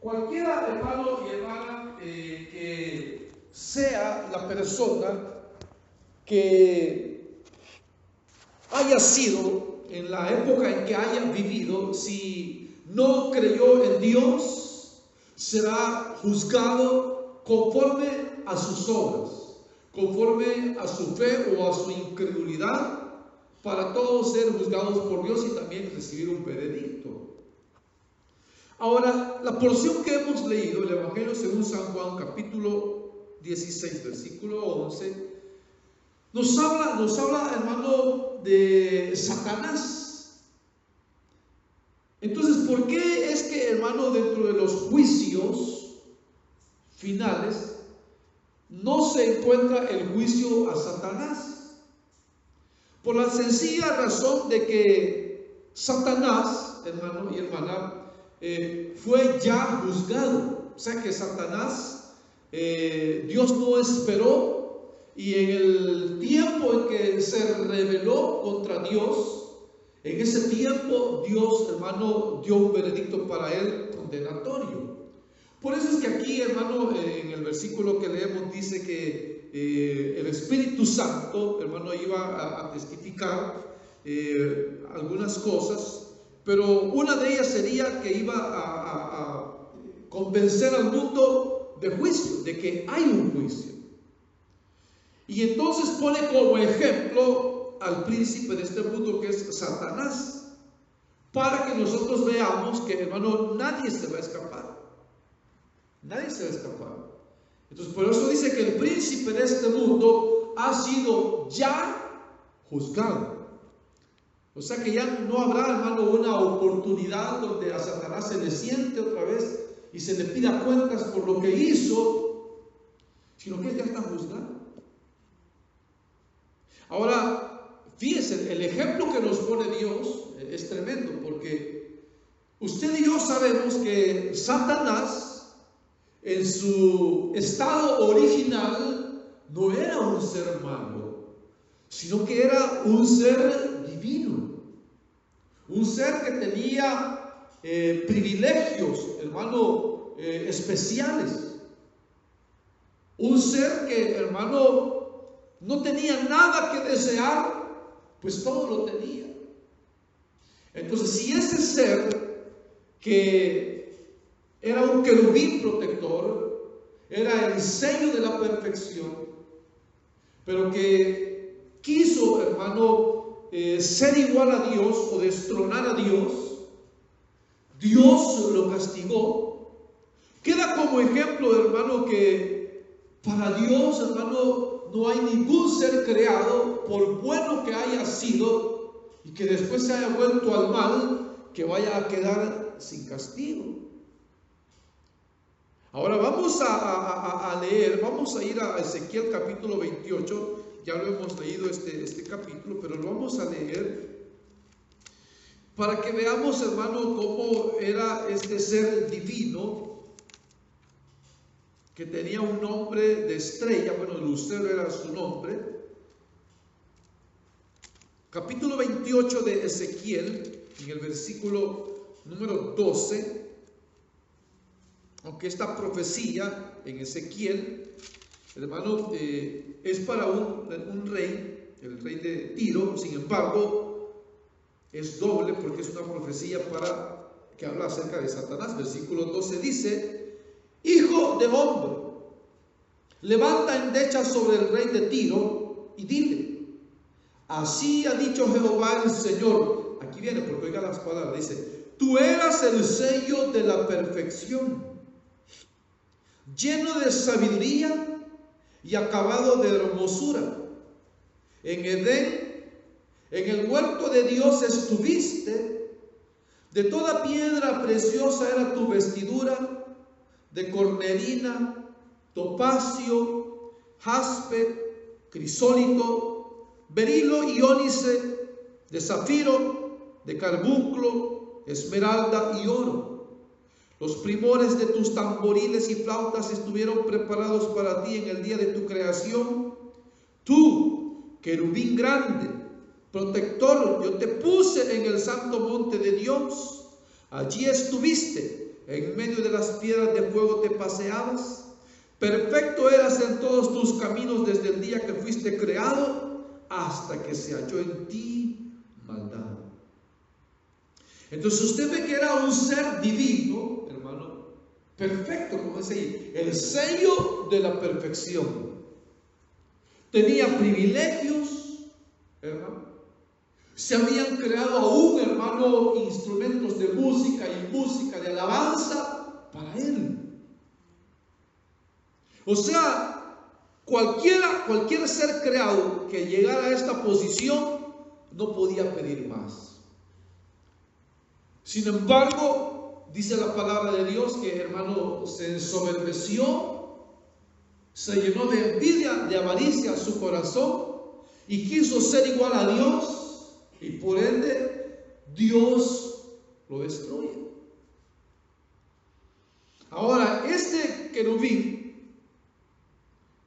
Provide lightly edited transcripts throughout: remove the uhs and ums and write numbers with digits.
Cualquiera hermano y hermana que sea la persona que haya sido en la época en que haya vivido, si no creyó en Dios, será juzgado conforme a sus obras, conforme a su fe o a su incredulidad, para todos ser juzgados por Dios y también recibir un veredicto. Ahora, la porción que hemos leído, el Evangelio según San Juan, capítulo 16, versículo 11, nos habla, hermano, de Satanás. Entonces, ¿por qué es que, hermano, dentro de los juicios finales no se encuentra el juicio a Satanás? Por la sencilla razón de que Satanás, hermano y hermana, fue ya juzgado. O sea que Satanás, Dios no esperó, y en el tiempo en que se rebeló contra Dios, en ese tiempo Dios, hermano, dio un veredicto para él condenatorio. Por eso es que aquí, hermano, en el versículo que leemos dice que el Espíritu Santo, hermano, iba a testificar algunas cosas, pero una de ellas sería que iba a convencer al mundo de juicio, de que hay un juicio. Y entonces pone como ejemplo al príncipe de este mundo, que es Satanás, para que nosotros veamos que, hermano, nadie se va a escapar. Nadie se va a escapar. Entonces, por eso dice que el príncipe de este mundo ha sido ya juzgado. O sea que ya no habrá, hermano, una oportunidad donde a Satanás se le siente otra vez y se le pida cuentas por lo que hizo, sino que ya está juzgado. Ahora, fíjense, el ejemplo que nos pone Dios es tremendo, porque usted y yo sabemos que Satanás, en su estado original, no era un ser malo, sino que era un ser divino, un ser que tenía privilegios, hermano, especiales, un ser que, hermano, no tenía nada que desear, pues todo lo tenía. Entonces, si ese ser que era un querubín protector, era el sello de la perfección, pero que quiso, hermano, ser igual a Dios o destronar a Dios, Dios lo castigó. Queda como ejemplo, hermano, que para Dios, hermano, no hay ningún ser creado, por bueno que haya sido y que después se haya vuelto al mal, que vaya a quedar sin castigo. Ahora vamos a leer, vamos a ir a Ezequiel capítulo 28, ya lo hemos leído este capítulo, pero lo vamos a leer para que veamos, hermano, cómo era este ser divino, que tenía un nombre de estrella, bueno, Lucero era su nombre. Capítulo 28 de Ezequiel, en el versículo número 12, aunque esta profecía en Ezequiel, hermano, es para un rey, el rey de Tiro. Sin embargo, es doble porque es una profecía para que habla acerca de Satanás. Versículo 12 dice: Hijo de hombre, levanta endecha sobre el rey de Tiro y dile: así ha dicho Jehová el Señor. Aquí viene, porque oiga las palabras, dice: tú eras el sello de la perfección, lleno de sabiduría y acabado de hermosura. En Edén, en el huerto de Dios estuviste, de toda piedra preciosa era tu vestidura, de cornerina, topacio, jaspe, crisólito, berilo y ónice, de zafiro, de carbunclo, esmeralda y oro. Los primores de tus tamboriles y flautas estuvieron preparados para ti en el día de tu creación. Tú, querubín grande, protector, yo te puse en el santo monte de Dios. Allí estuviste en medio de las piedras de fuego te paseabas. Perfecto eras en todos tus caminos desde el día que fuiste creado hasta que se halló en ti maldad. Entonces usted ve que era un ser divino, hermano, perfecto, como dice ahí, el sello de la perfección. Tenía privilegios, hermano. Se habían creado aún, hermano, instrumentos de música y música de alabanza para él. O sea, cualquier ser creado que llegara a esta posición no podía pedir más. Sin embargo, dice la palabra de Dios que, hermano, se ensoberbeció, se llenó de envidia, de avaricia su corazón y quiso ser igual a Dios. Y por ende, Dios lo destruye. Ahora, este querubín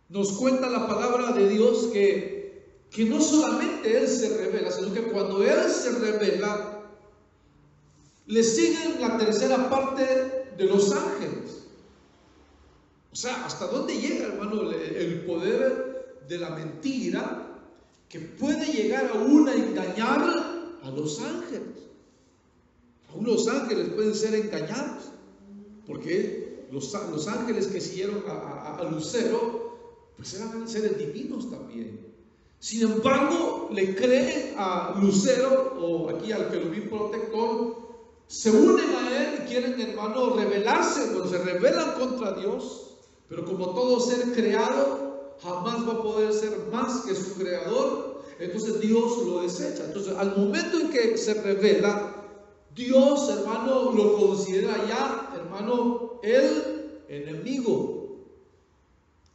nos cuenta la palabra de Dios que no solamente él se revela, sino que cuando él se revela, le siguen la tercera parte de los ángeles. O sea, ¿hasta dónde llega, hermano, el poder de la mentira? Que puede llegar aún a engañar a los ángeles. Aún los ángeles pueden ser engañados, porque los ángeles que siguieron a Lucero, pues eran seres divinos también. Sin embargo, le creen a Lucero, o aquí al querubín protector, se unen a él y quieren, hermano, rebelarse, cuando se rebelan contra Dios. Pero como todo ser creado, jamás va a poder ser más que su creador. Entonces Dios lo desecha. Entonces, al momento en que se revela, Dios, hermano, lo considera ya, hermano, el enemigo,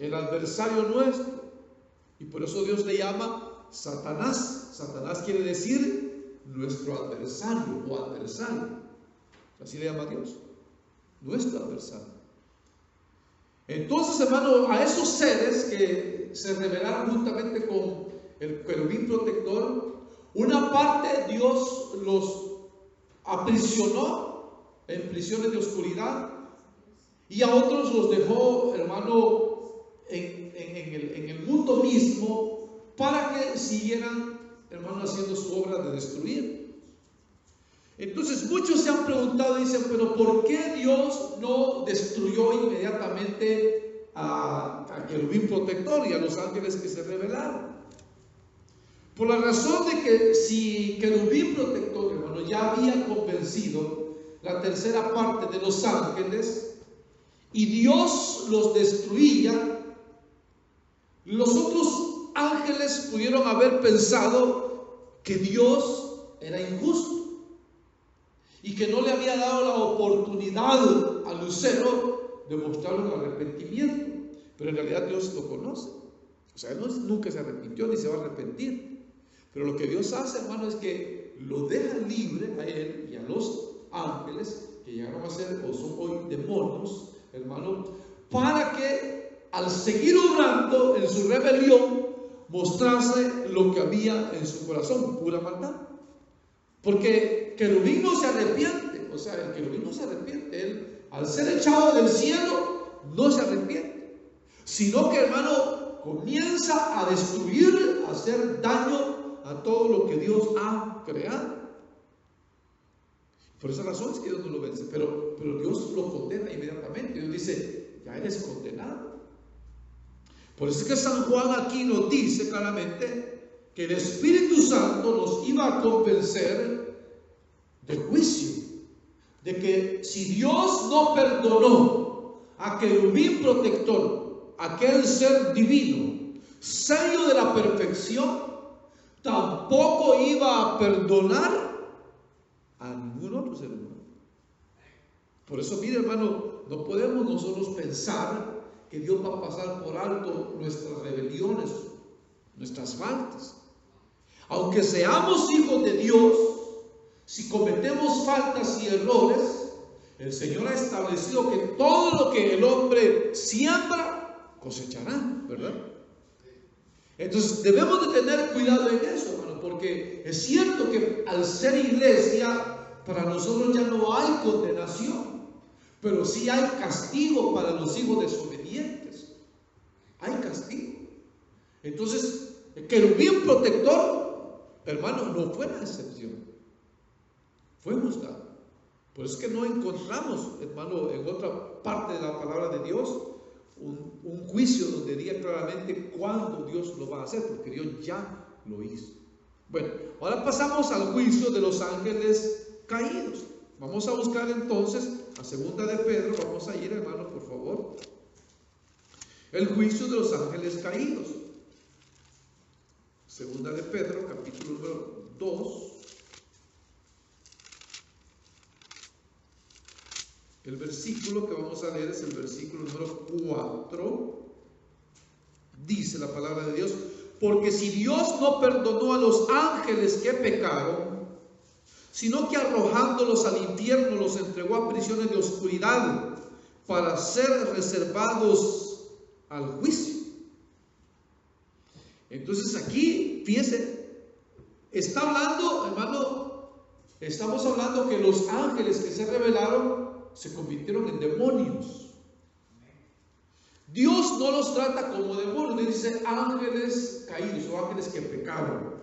el adversario nuestro. Y por eso Dios le llama Satanás. Satanás quiere decir nuestro adversario o adversario. Así le llama Dios, nuestro adversario. Entonces, hermano, a esos seres que se rebelaron juntamente con el querubín protector, una parte Dios los aprisionó en prisiones de oscuridad y a otros los dejó, hermano, en el mundo mismo para que siguieran, hermano, haciendo su obra de destruir. Entonces muchos se han preguntado y dicen, pero ¿por qué Dios no destruyó inmediatamente a querubín protector y a los ángeles que se rebelaron? Por la razón de que si querubín protector, hermano, ya había convencido la tercera parte de los ángeles y Dios los destruía, los otros ángeles pudieron haber pensado que Dios era injusto y que no le había dado la oportunidad a Lucero de mostrar un arrepentimiento. Pero en realidad Dios lo conoce. O sea, él nunca se arrepintió ni se va a arrepentir. Pero lo que Dios hace, hermano, es que lo deja libre a él y a los ángeles, que llegaron a ser o son hoy demonios, hermano, para que al seguir obrando en su rebelión, mostrase lo que había en su corazón, pura maldad. Porque querubín no se arrepiente, o sea, el querubín no se arrepiente, él al ser echado del cielo no se arrepiente, sino que, hermano, comienza a destruir, a hacer daño a todo lo que Dios ha creado. Por esa razón es que Dios no lo vence, pero Dios lo condena inmediatamente. Dios dice, ya eres condenado. Por eso es que San Juan aquí nos dice claramente que el Espíritu Santo nos iba a convencer de juicio, de que si Dios no perdonó a querubín protector, aquel ser divino, sello de la perfección, tampoco iba a perdonar a ningún otro ser humano. Por eso, mire, hermano, no podemos nosotros pensar que Dios va a pasar por alto nuestras rebeliones, nuestras faltas. Aunque seamos hijos de Dios, si cometemos faltas y errores, el Señor ha establecido que todo lo que el hombre siembra, cosechará, ¿verdad? Entonces debemos de tener cuidado en eso, hermano, porque es cierto que al ser iglesia, para nosotros ya no hay condenación. pero sí hay castigo para los hijos desobedientes. Hay castigo. Entonces, el querubín protector, hermano, no fue la excepción. Fue juzgado. Por eso es que no encontramos, hermano, en otra parte de la palabra de Dios, un juicio donde diga claramente cuándo Dios lo va a hacer, porque Dios ya lo hizo. Bueno, ahora pasamos al juicio de los ángeles caídos. Vamos a buscar entonces a segunda de Pedro. Vamos a ir, hermano, por favor. El juicio de los ángeles caídos. Segunda de Pedro, capítulo número 2. El versículo que vamos a leer es el versículo número 4. Dice la palabra de Dios: porque si Dios no perdonó a los ángeles que pecaron, sino que arrojándolos al infierno los entregó a prisiones de oscuridad para ser reservados al juicio. Entonces aquí, fíjense, está hablando, hermano, estamos hablando que los ángeles que se rebelaron se convirtieron en demonios. Dios no los trata como demonios, dice ángeles caídos o ángeles que pecaron,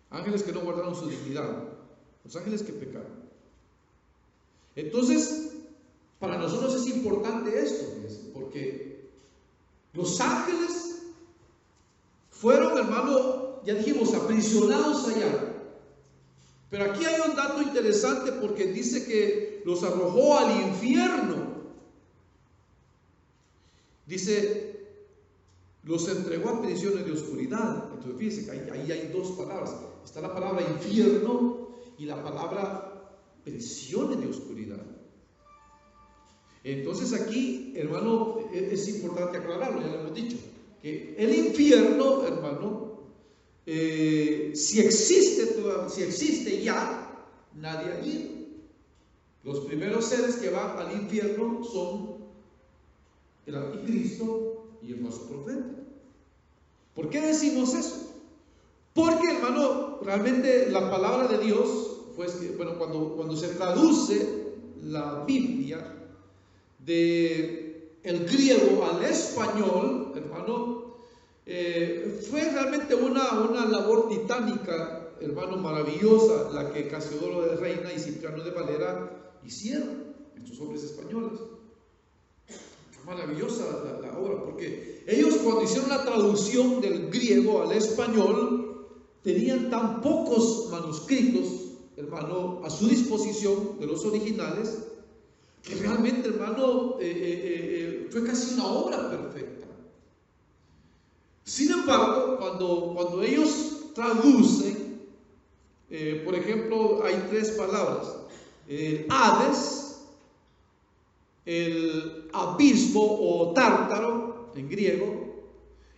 ángeles que no guardaron su dignidad, los ángeles que pecaron. Entonces, para nosotros es importante esto, porque los ángeles fueron, hermano, ya dijimos, aprisionados allá. Pero aquí hay un dato interesante, porque dice que los arrojó al infierno. Dice, los entregó a prisiones de oscuridad. Entonces fíjense que ahí hay dos palabras. Está la palabra infierno y la palabra prisiones de oscuridad. Entonces aquí, hermano, es importante aclararlo, ya lo hemos dicho, que el infierno, hermano, si existe ya, nadie ha ido. Los primeros seres que van al infierno son el anticristo y el falso profeta. ¿Por qué decimos eso? Porque, hermano, realmente la palabra de Dios, pues, bueno, cuando se traduce la Biblia del griego al español, hermano, fue realmente una labor titánica, hermano, maravillosa, la que Casiodoro de Reina y Cipriano de Valera hicieron, estos hombres españoles. Maravillosa la obra, porque ellos, cuando hicieron la traducción del griego al español, tenían tan pocos manuscritos, hermano, a su disposición de los originales, que realmente, hermano, fue casi una obra perfecta. Sin embargo, cuando ellos traducen, por ejemplo, hay tres palabras: el Hades, el abismo o tártaro en griego,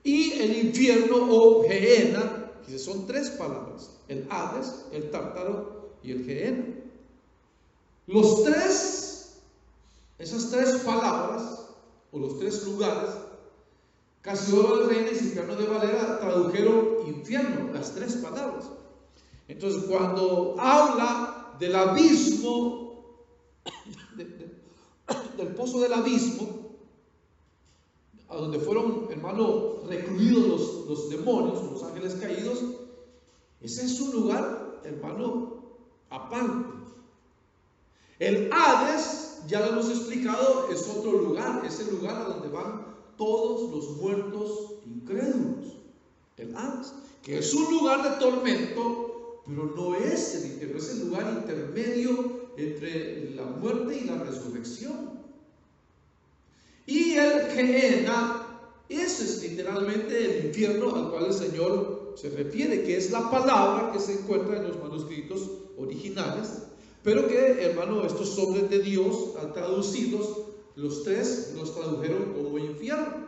y el infierno o Gehenna, que son tres palabras: el Hades, el tártaro y el Gehenna. Esas tres palabras o los tres lugares, Casiodoro de Reina y Cipriano de Valera tradujeron infierno, las tres palabras. Entonces, cuando habla del abismo, del pozo del abismo, a donde fueron, hermano, recluidos los demonios, los ángeles caídos, ese es un lugar, hermano, aparte. El Hades, ya lo hemos explicado, es otro lugar, es el lugar a donde van todos los muertos incrédulos. El Hades, que es un lugar de tormento, pero no es el infierno, es el lugar intermedio entre la muerte y la resurrección. Y el Gehenna, ese es literalmente el infierno al cual el Señor se refiere, que es la palabra que se encuentra en los manuscritos originales, pero que, hermano, estos hombres de Dios, al traducidos, los tres los tradujeron como infierno.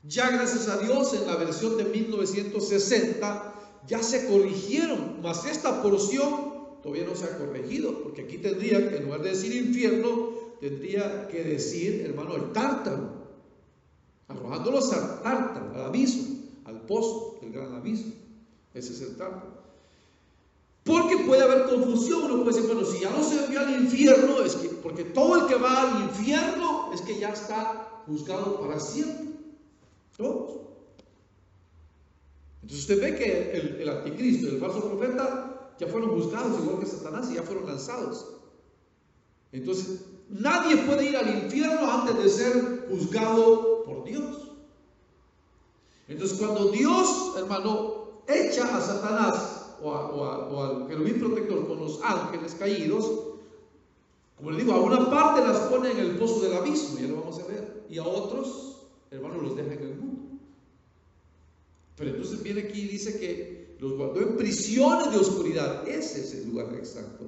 Ya, gracias a Dios, en la versión de 1960 ya se corrigieron, mas esta porción todavía no se ha corregido, porque aquí tendría que, en lugar de decir infierno, tendría que decir, hermano, el tártaro, arrojándolos al tártaro, al abismo, al pozo, el gran abismo. Ese es el tártaro. Porque puede haber confusión. Uno puede decir, bueno, si ya no se envió al infierno, es que porque todo el que va al infierno es que ya está juzgado para siempre. Todos. Entonces usted ve que el anticristo y el falso profeta ya fueron juzgados igual que Satanás y ya fueron lanzados. Entonces nadie puede ir al infierno antes de ser juzgado por Dios. Entonces cuando Dios, hermano, echa a Satanás o al querubín protector con los ángeles caídos, como le digo, a una parte las pone en el pozo del abismo, ya lo vamos a ver, y a otros, hermano, los deja en el mundo. Pero entonces viene aquí y dice que los guardó en prisiones de oscuridad. Ese es el lugar exacto.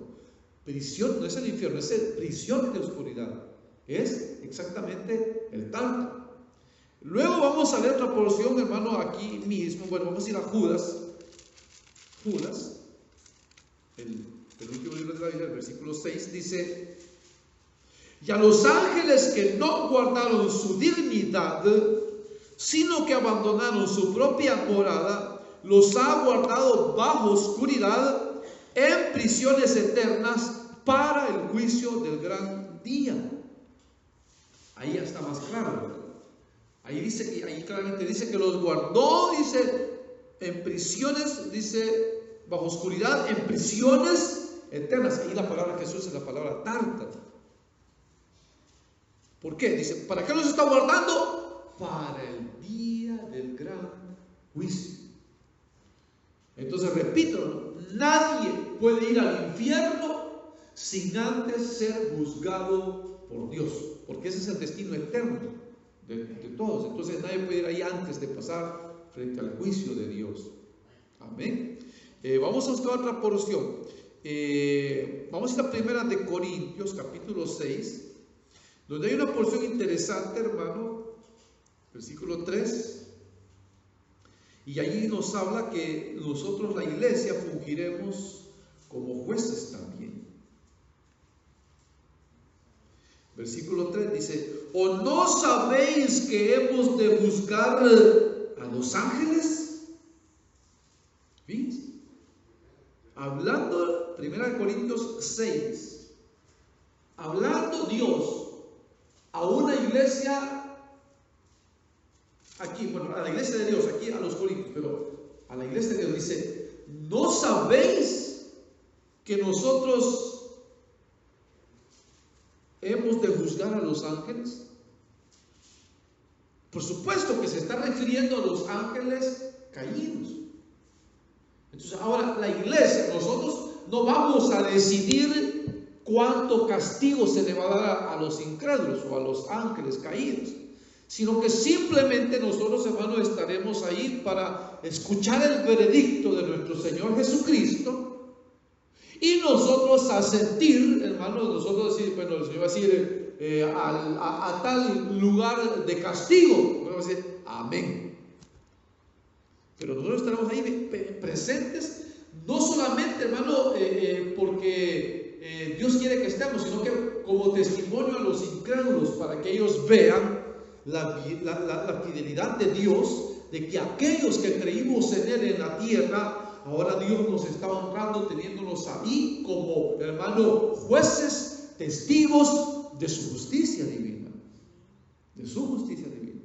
Prisión, no es el infierno, es prisión de oscuridad. Es exactamente el Tártaro. Luego vamos a leer otra porción, hermano, aquí mismo. Bueno, vamos a ir a Judas. Judas, el último libro de la Biblia, el versículo 6, dice: y a los ángeles que no guardaron su dignidad, sino que abandonaron su propia morada, los ha guardado bajo oscuridad en prisiones eternas para el juicio del gran día. Ahí ya está más claro, ¿verdad? Ahí dice, ahí claramente dice que los guardó, dice, en prisiones, dice, bajo oscuridad, en prisiones eternas. Ahí la palabra Jesús es la palabra Tártaro. ¿Por qué? Dice, ¿para qué los está guardando? Para el día del gran juicio. Entonces, repito, nadie puede ir al infierno sin antes ser juzgado por Dios, porque ese es el destino eterno de todos. Entonces nadie puede ir ahí antes de pasar frente al juicio de Dios. Amén. Vamos a buscar otra porción. Vamos a ir a Primera de Corintios, capítulo 6, donde hay una porción interesante, hermano, versículo 3. Y allí nos habla que nosotros, la iglesia, fungiremos como jueces también. Versículo 3 dice: ¿o no sabéis que hemos de juzgar a los ángeles? ¿Fíjense? Hablando, 1 Corintios 6, hablando Dios a una iglesia, aquí, bueno, a la iglesia de Dios, aquí a los Corintios, pero a la iglesia de Dios dice: ¿no sabéis que nosotros hemos de juzgar a los ángeles? Por supuesto que se está refiriendo a los ángeles caídos. Entonces ahora la iglesia, nosotros no vamos a decidir cuánto castigo se le va a dar a los incrédulos o a los ángeles caídos, sino que simplemente nosotros, hermanos, estaremos ahí para escuchar el veredicto de nuestro Señor Jesucristo. Y nosotros asentir, hermanos, nosotros decir, bueno, el Señor va a decir a tal lugar de castigo, vamos a decir amén. Pero nosotros estaremos ahí presentes, no solamente, hermano, porque Dios quiere que estemos, sino que como testimonio a los incrédulos, para que ellos vean la fidelidad de Dios, de que aquellos que creímos en Él en la tierra, ahora Dios nos está honrando, teniéndonos ahí como, hermano, jueces, testigos de su justicia divina. De su justicia divina.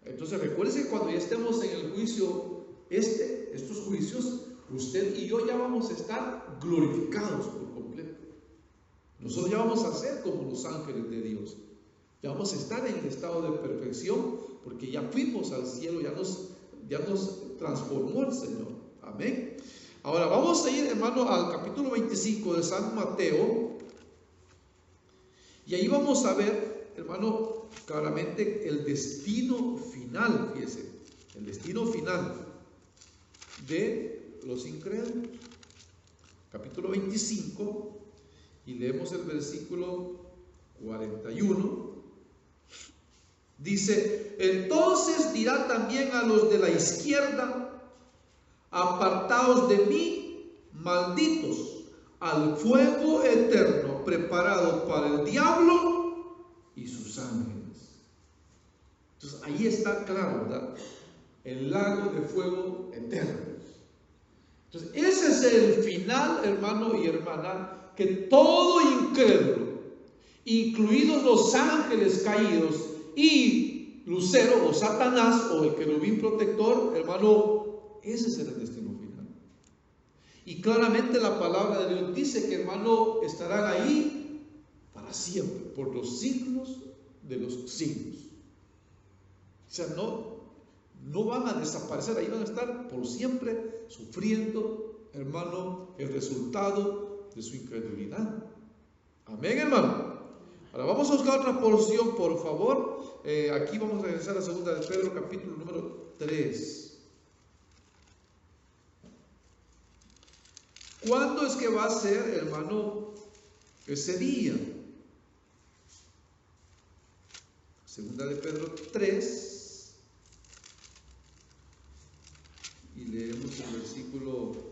Entonces recuérdense que cuando ya estemos en el juicio, estos juicios, usted y yo ya vamos a estar glorificados por completo. Nosotros ya vamos a ser como los ángeles de Dios. Ya vamos a estar en el estado de perfección, porque ya fuimos al cielo, ya nos transformó el Señor. Amén. Ahora vamos a ir, hermano, al capítulo 25 de San Mateo, y ahí vamos a ver, hermano, claramente el destino final, fíjese, el destino final de los incrédulos. Capítulo 25, y leemos el versículo 41. Dice: entonces dirá también a los de la izquierda: apartaos de mí, malditos, al fuego eterno preparado para el diablo y sus ángeles. Entonces ahí está claro, ¿verdad? El lago de fuego eterno. Entonces ese es el final, hermano y hermana, que todo incrédulo incluidos los ángeles caídos y Lucero o Satanás o el querubín protector, hermano, ese será el destino final. Y claramente la palabra de Dios dice que, hermano, estarán ahí para siempre, por los siglos de los siglos. O sea, no van a desaparecer, ahí van a estar por siempre sufriendo, hermano, el resultado de su incredulidad. Amén, hermano. Ahora vamos a buscar otra porción, por favor. Aquí vamos a regresar a 2 de Pedro, capítulo número 3. ¿Cuándo es que va a ser, hermano, ese día? 2 de Pedro 3. Y leemos el versículo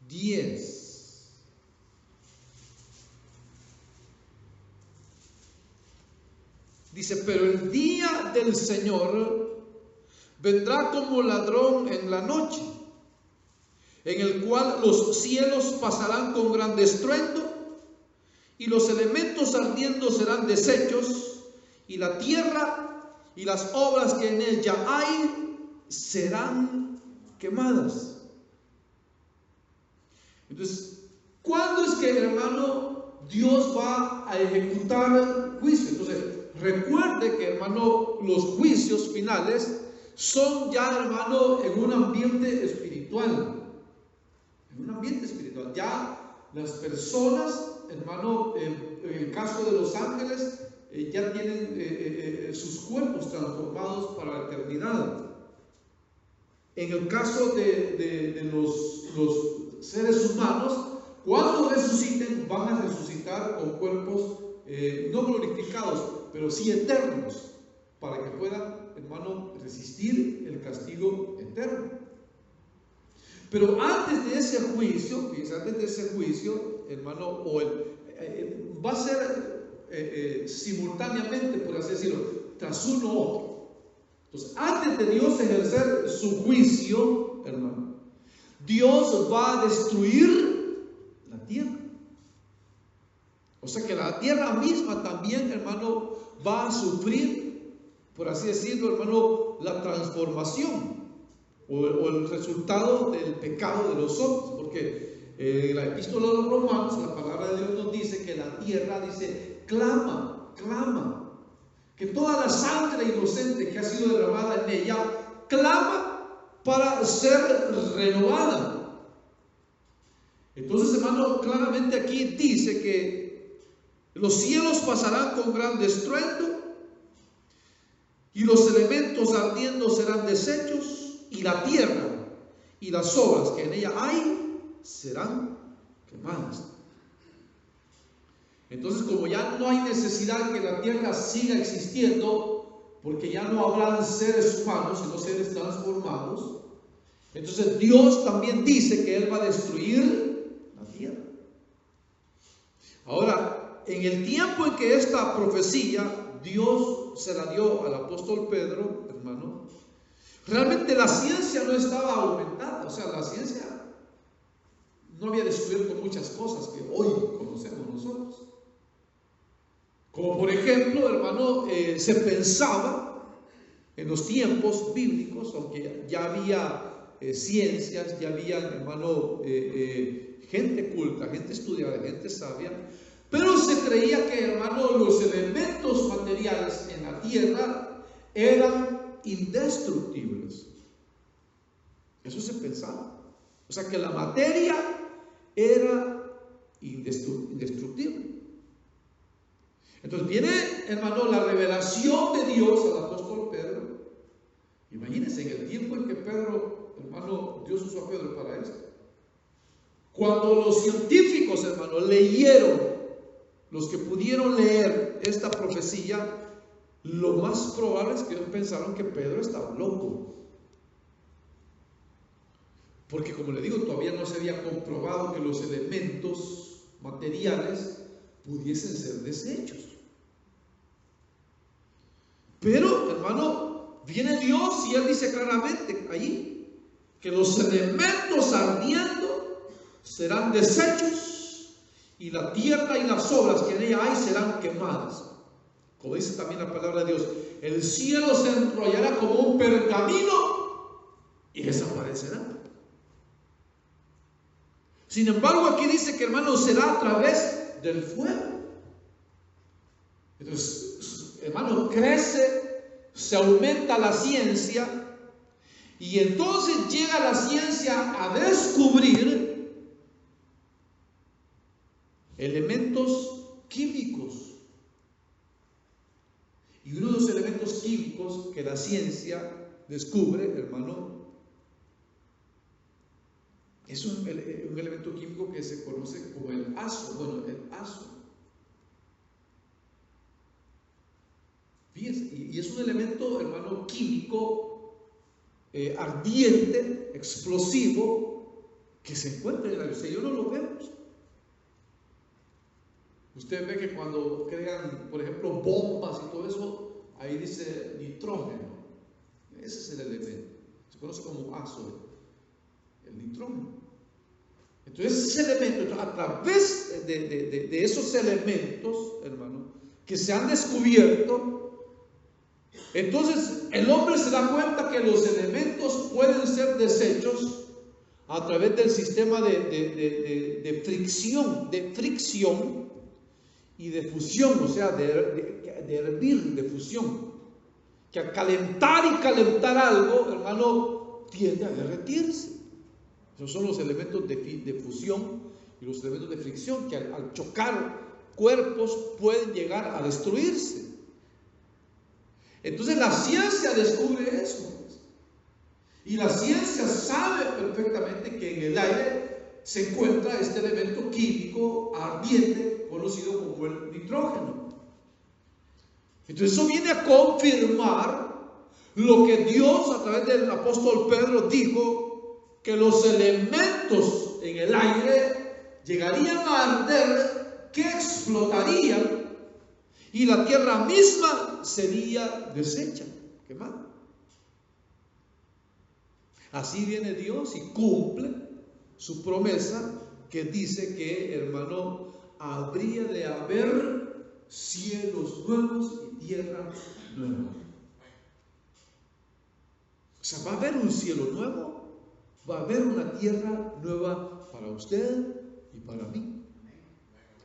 10. Dice: pero el día del Señor vendrá como ladrón en la noche, en el cual los cielos pasarán con gran estruendo, y los elementos ardiendo serán deshechos, y la tierra y las obras que en ella hay serán quemadas. Entonces, ¿cuándo es que, hermano, Dios va a ejecutar juicio? Entonces, recuerde que, hermano, los juicios finales son ya, hermano, en un ambiente espiritual. En un ambiente espiritual. Ya las personas, hermano, en el caso de los ángeles, ya tienen sus cuerpos transformados para la eternidad. En el caso de los seres humanos, cuando resuciten, van a resucitar con cuerpos no glorificados, pero sí eternos, para que puedan, hermano, resistir el castigo eterno. Pero antes de ese juicio, hermano, va a ser simultáneamente, por así decirlo, tras uno otro. Entonces, antes de Dios ejercer su juicio, hermano, Dios va a destruir la tierra. O sea que la tierra misma también, hermano, va a sufrir, por así decirlo, hermano, la transformación o el resultado del pecado de los hombres. Porque en la epístola de los Romanos, la palabra de Dios nos dice que la tierra, dice, clama, que toda la sangre inocente que ha sido derramada en ella clama para ser renovada. Entonces, hermano, claramente aquí dice que los cielos pasarán con gran estruendo, y los elementos ardiendo serán deshechos, y la tierra y las obras que en ella hay serán quemadas. Entonces, como ya no hay necesidad que la tierra siga existiendo, porque ya no habrán seres humanos, sino seres transformados, entonces Dios también dice que Él va a destruir la tierra. Ahora, en el tiempo en que esta profecía Dios se la dio al apóstol Pedro, hermano, realmente la ciencia no estaba aumentada. O sea, la ciencia no había descubierto muchas cosas que hoy conocemos nosotros. Como por ejemplo, hermano, se pensaba en los tiempos bíblicos, aunque ya había ciencias, ya había, hermano, gente culta, gente estudiada, gente sabia, pero se creía que, hermano, los elementos materiales en la tierra eran indestructibles. Eso se pensaba. O sea que la materia era indestructible. Entonces viene, hermano, la revelación de Dios al apóstol Pedro. Imagínense, en el tiempo en que Pedro, hermano, Dios usó a Pedro para esto. Cuando los científicos, hermano, leyeron, los que pudieron leer esta profecía, lo más probable es que ellos pensaron que Pedro estaba loco. Porque, como le digo, todavía no se había comprobado que los elementos materiales pudiesen ser deshechos. Pero, hermano, viene Dios y Él dice claramente allí que los elementos ardiendo serán deshechos, y la tierra y las obras que en ella hay serán quemadas. Como dice también la palabra de Dios, el cielo se enrollará como un pergamino y desaparecerá. Sin embargo, aquí dice que, hermanos, será a través del fuego. Entonces, hermano, crece, se aumenta la ciencia, y entonces llega la ciencia a descubrir elementos químicos. Y uno de los elementos químicos que la ciencia descubre, hermano, es un elemento químico que se conoce como el azo. Bueno, el azo. Fíjense, y es un elemento, hermano, químico, ardiente, explosivo, que se encuentra en la Biblia. Yo no lo vemos. Usted ve que cuando crean, por ejemplo, bombas y todo eso, ahí dice nitrógeno. Ese es el elemento. Se conoce como azo, el nitrógeno. Entonces, ese elemento, a través de esos elementos, hermano, que se han descubierto, entonces el hombre se da cuenta que los elementos pueden ser deshechos a través del sistema de fricción y de fusión, o sea, de hervir, de fusión, que al calentar y calentar algo, hermano, tiende a derretirse. Esos son los elementos de fusión y los elementos de fricción, que al chocar cuerpos pueden llegar a destruirse. Entonces la ciencia descubre eso, y la ciencia sabe perfectamente que en el aire se encuentra este elemento químico ardiente conocido como el nitrógeno. Entonces eso viene a confirmar lo que Dios a través del apóstol Pedro dijo, que los elementos en el aire llegarían a arder, que explotarían, y la tierra misma sería deshecha, quemada. Así viene Dios y cumple su promesa, que dice que, hermano, habría de haber cielos nuevos y tierra nueva. O sea, va a haber un cielo nuevo, va a haber una tierra nueva para usted y para mí.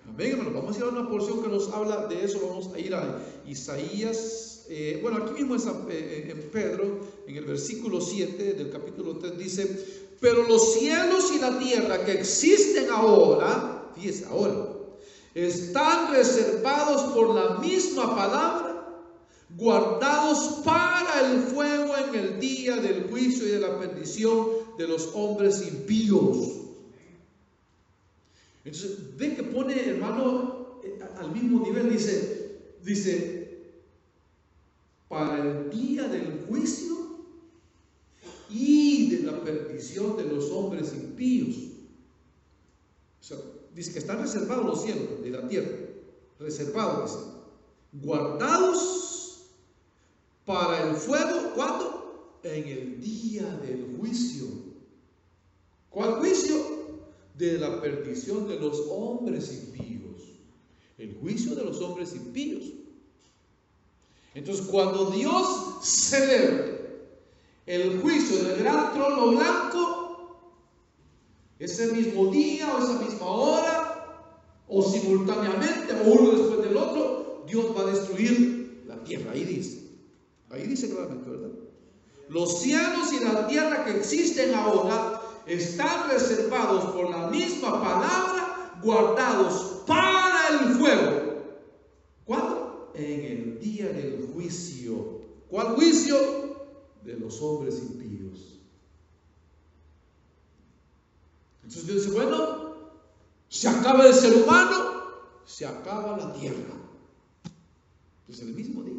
Amén, hermano. Vamos a ir a una porción que nos habla de eso. Vamos a ir a Isaías. Bueno, aquí mismo en Pedro, en el versículo 7 del capítulo 3, dice: pero los cielos y la tierra que existen ahora, fíjese, ahora, están reservados por la misma palabra, guardados para el fuego en el día del juicio y de la perdición de los hombres impíos. Entonces, ve que pone, hermano, al mismo nivel, dice, para el día del juicio y de la perdición de los hombres impíos. O sea, dice que están reservados los cielos de la tierra, reservados, dice, guardados para el fuego. ¿Cuándo? En el día del juicio. ¿Cuál juicio? De la perdición de los hombres impíos. El juicio de los hombres impíos. Entonces, cuando Dios celebre el juicio del gran trono blanco, ese mismo día o esa misma hora, o simultáneamente, o uno después del otro, Dios va a destruir la tierra. Ahí dice claramente, ¿verdad? Los cielos y la tierra que existen ahora están reservados por la misma palabra, guardados para el fuego. ¿Cuándo? En el día del juicio. ¿Cuál juicio? De los hombres impíos. Entonces Dios dice, bueno, se acaba el ser humano, se acaba la tierra. Entonces el mismo día.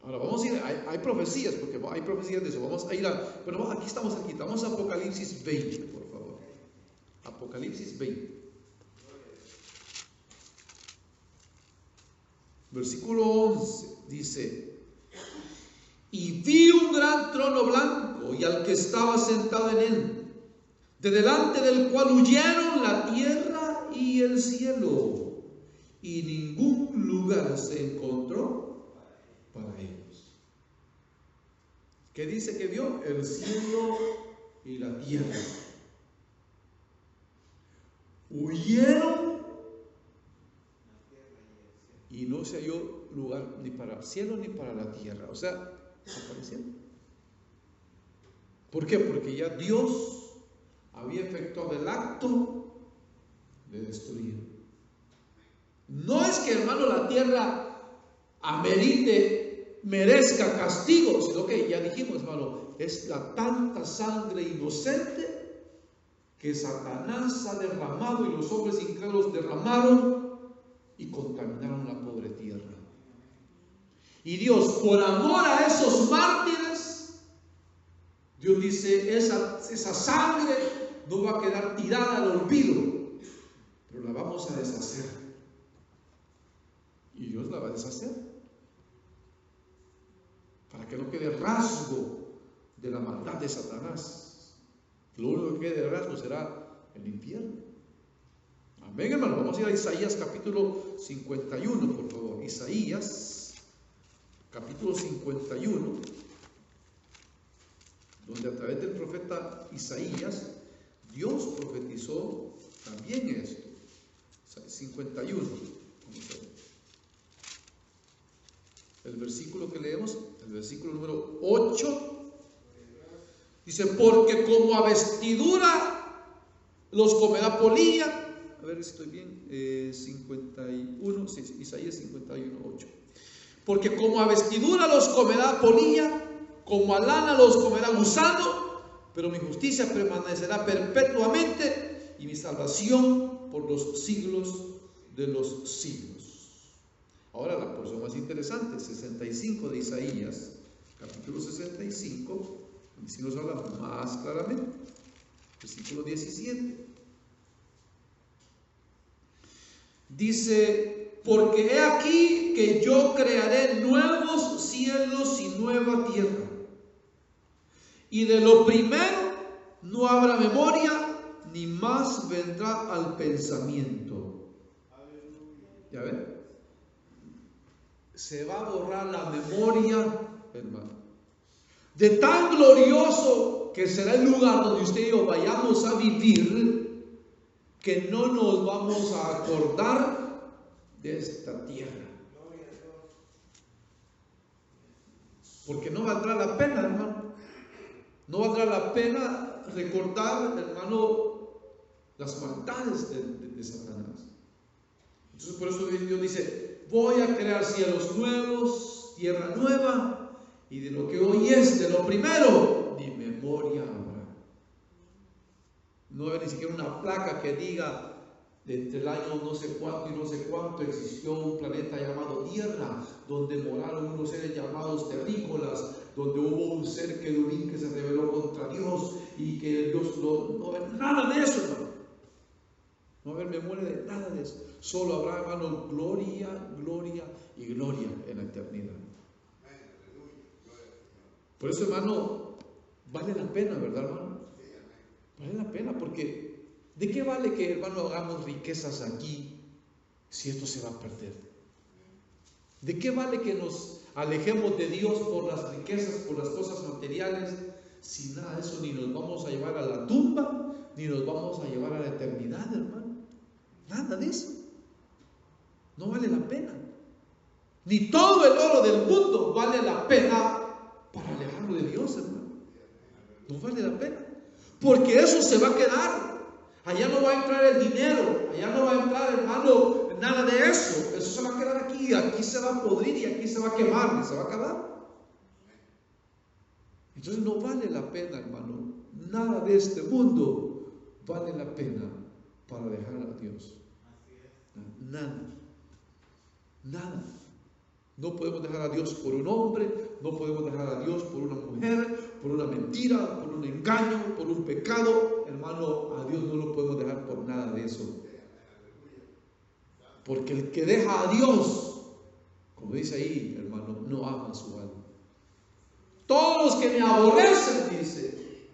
Ahora vamos a ir, hay profecías, porque hay profecías de eso. Vamos a ir pero aquí estamos, vamos a Apocalipsis 20, por favor. Apocalipsis 20. Versículo 11 dice: y vi un gran trono blanco y al que estaba sentado en él, de delante del cual huyeron la tierra y el cielo, y ningún lugar se encontró para ellos. ¿Qué dice que vio? El cielo y la tierra. Huyeron y no se halló lugar ni para el cielo ni para la tierra. O sea, desaparecieron. ¿Por qué? Porque ya Dios había efectuado el acto de destruir. No es que, hermano, la tierra merezca castigo, sino que ya dijimos, hermano, es la tanta sangre inocente que Satanás ha derramado y los hombres incrédulos derramaron y contaminaron la pobre tierra. Y Dios, por amor a esos mártires, Dios dice, esa sangre no va a quedar tirada al olvido, pero la vamos a deshacer. Y Dios la va a deshacer para que no quede rasgo de la maldad de Satanás. Lo único que quede de rasgo será el infierno. Amén, hermano. Vamos a ir a Isaías capítulo 51, por favor. Isaías capítulo 51, donde a través del profeta Isaías Dios profetizó también esto. 51. Vamos a ver. El versículo que leemos, el versículo número 8, dice: porque como a vestidura los comerá polilla. A ver si estoy bien. 51, sí, Isaías 51, 8. Porque como a vestidura los comerá polilla, como a lana los comerá gusano, pero mi justicia permanecerá perpetuamente y mi salvación por los siglos de los siglos. Ahora la porción más interesante, 65 de Isaías, capítulo 65, y si nos habla más claramente, versículo 17. Dice: porque he aquí que yo crearé nuevos cielos y nueva tierra, y de lo primero no habrá memoria, ni más vendrá al pensamiento. ¿Ya ven? Se va a borrar la memoria, hermano. De tan glorioso que será el lugar donde usted y yo vayamos a vivir, que no nos vamos a acordar de esta tierra. Porque no valdrá la pena, hermano. No valdrá la pena recordar, hermano, las maldades de Satanás. Entonces por eso Dios dice: voy a crear cielos nuevos, tierra nueva, y de lo que hoy es, de lo primero, ni memoria habrá. No habrá ni siquiera una placa que diga: entre el año no sé cuánto y no sé cuánto existió un planeta llamado Tierra, donde moraron unos seres llamados terrícolas, donde hubo un ser querubín que se rebeló contra Dios y que Dios no va a haber nada de eso, hermano. No va a haber memoria de nada de eso. Solo habrá, hermano, gloria, gloria y gloria en la eternidad. Por eso, hermano, vale la pena, ¿verdad, hermano? Vale la pena, porque ¿de qué vale que, hermano, hagamos riquezas aquí si esto se va a perder? ¿De qué vale que nos alejemos de Dios por las riquezas, por las cosas materiales, si nada de eso ni nos vamos a llevar a la tumba, ni nos vamos a llevar a la eternidad, hermano? Nada de eso. No vale la pena. Ni todo el oro del mundo vale la pena para alejarlo de Dios, hermano. No vale la pena. Porque eso se va a quedar. Allá no va a entrar el dinero. Allá no va a entrar, hermano, nada de eso. Eso se va a quedar aquí. Aquí se va a podrir y aquí se va a quemar y se va a acabar. Entonces no vale la pena, hermano. Nada de este mundo vale la pena para dejar a Dios. Nada. Nada. No podemos dejar a Dios por un hombre, no podemos dejar a Dios por una mujer, por una mentira, por un engaño, por un pecado. Hermano, a Dios no lo podemos dejar por nada de eso. Porque el que deja a Dios, como dice ahí, hermano, no ama su alma. Todos los que me aborrecen, dice,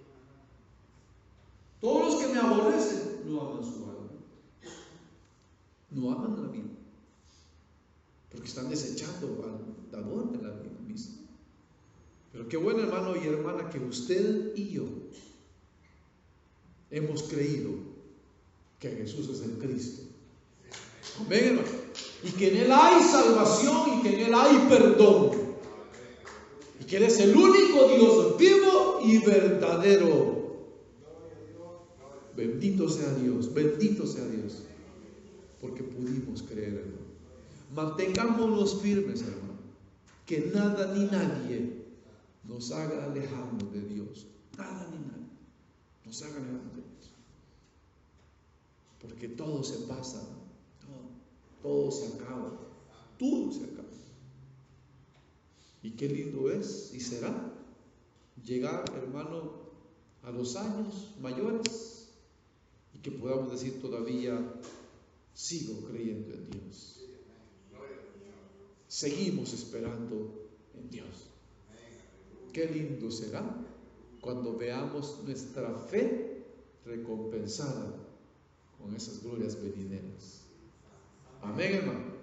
todos los que me aborrecen, no aman su alma, no aman la vida, porque están desechando al dador de la vida misma. Pero qué bueno, hermano y hermana, que usted y yo hemos creído que Jesús es el Cristo. Amén, hermano. Y que en Él hay salvación y que en Él hay perdón. Y que Él es el único Dios vivo y verdadero. Bendito sea Dios, bendito sea Dios. Porque pudimos creer, hermano. Mantengámonos firmes, hermano. Que nada ni nadie nos haga alejarnos de Dios. Nada ni nadie nos haga alejarnos de Dios. Porque todo se pasa, todo se acaba, todo se acaba. Y qué lindo es y será llegar, hermano, a los años mayores y que podamos decir todavía, sigo creyendo en Dios. Seguimos esperando en Dios. Qué lindo será cuando veamos nuestra fe recompensada con esas glorias venideras. Amén, hermano.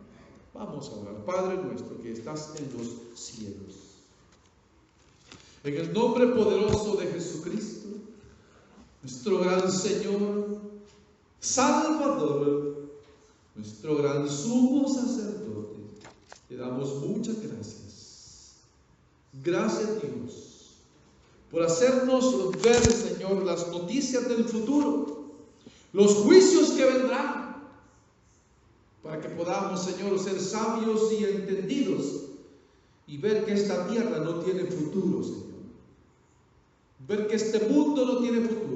Vamos a orar. Padre nuestro que estás en los cielos, en el nombre poderoso de Jesucristo, nuestro gran Señor, Salvador, nuestro gran sumo sacerdote, te damos muchas gracias. Gracias, Dios, por hacernos ver, Señor, las noticias del futuro, los juicios que vendrán, para que podamos, Señor, ser sabios y entendidos y ver que esta tierra no tiene futuro, Señor. Ver que este mundo no tiene futuro.